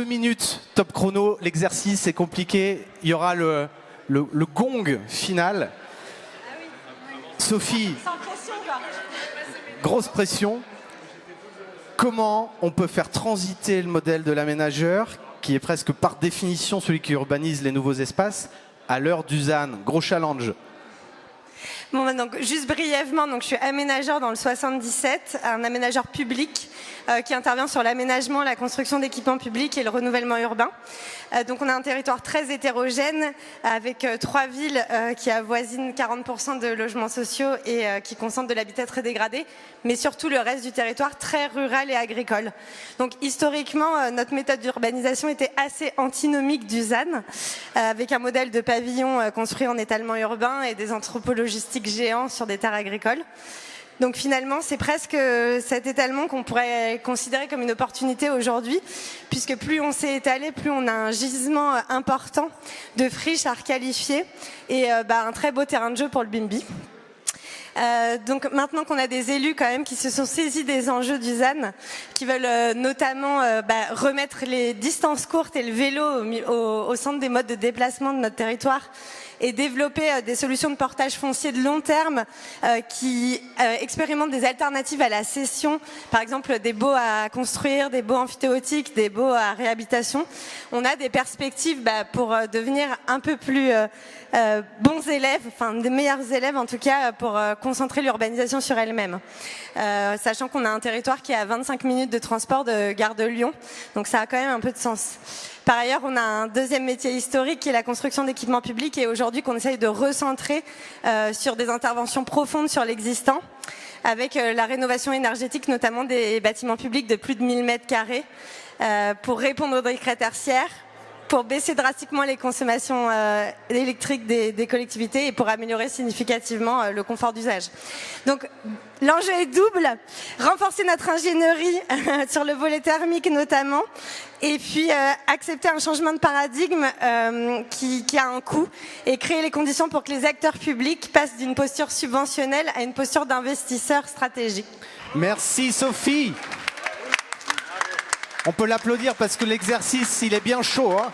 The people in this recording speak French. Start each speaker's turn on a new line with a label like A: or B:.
A: 2 minutes top chrono. L'exercice est compliqué. Il y aura le gong final. Sophie, grosse pression. Comment on peut faire transiter le modèle de l'aménageur, qui est presque par définition celui qui urbanise les nouveaux espaces, à l'heure du ZAN? Gros challenge.
B: Bon, donc, juste brièvement, donc, je suis aménageur dans le 77, un aménageur public qui intervient sur l'aménagement, la construction d'équipements publics et le renouvellement urbain. Donc on a un territoire très hétérogène avec 3 villes qui avoisinent 40% de logements sociaux et qui concentrent de l'habitat très dégradé, mais surtout le reste du territoire très rural et agricole. Donc historiquement, notre méthode d'urbanisation était assez antinomique du ZAN, avec un modèle de pavillon construit en étalement urbain et des entrepôts logistiques géants sur des terres agricoles. Donc finalement, c'est presque cet étalement qu'on pourrait considérer comme une opportunité aujourd'hui, puisque plus on s'est étalé, plus on a un gisement important de friches à requalifier et un très beau terrain de jeu pour le Bimbi. Donc maintenant qu'on a des élus quand même qui se sont saisis des enjeux du ZAN, qui veulent notamment remettre les distances courtes et le vélo au centre des modes de déplacement de notre territoire, et développer des solutions de portage foncier de long terme qui expérimentent des alternatives à la cession, par exemple des baux à construire, des baux amphithéotiques, des baux à réhabilitation. On a des perspectives pour devenir un peu plus bons élèves, enfin des meilleurs élèves en tout cas, pour concentrer l'urbanisation sur elle-même. Sachant qu'on a un territoire qui est à 25 minutes de transport de Gare de Lyon, donc ça a quand même un peu de sens. Par ailleurs, on a un deuxième métier historique qui est la construction d'équipements publics, et aujourd'hui qu'on essaye de recentrer sur des interventions profondes sur l'existant, avec la rénovation énergétique notamment des bâtiments publics de plus de 1000 mètres carrés pour répondre aux décrets tertiaires, pour baisser drastiquement les consommations électriques des collectivités et pour améliorer significativement le confort d'usage. Donc l'enjeu est double, renforcer notre ingénierie sur le volet thermique notamment, et puis accepter un changement de paradigme qui a un coût, et créer les conditions pour que les acteurs publics passent d'une posture subventionnelle à une posture d'investisseur stratégique.
A: Merci Sophie. On peut l'applaudir parce que l'exercice, il est bien chaud, hein.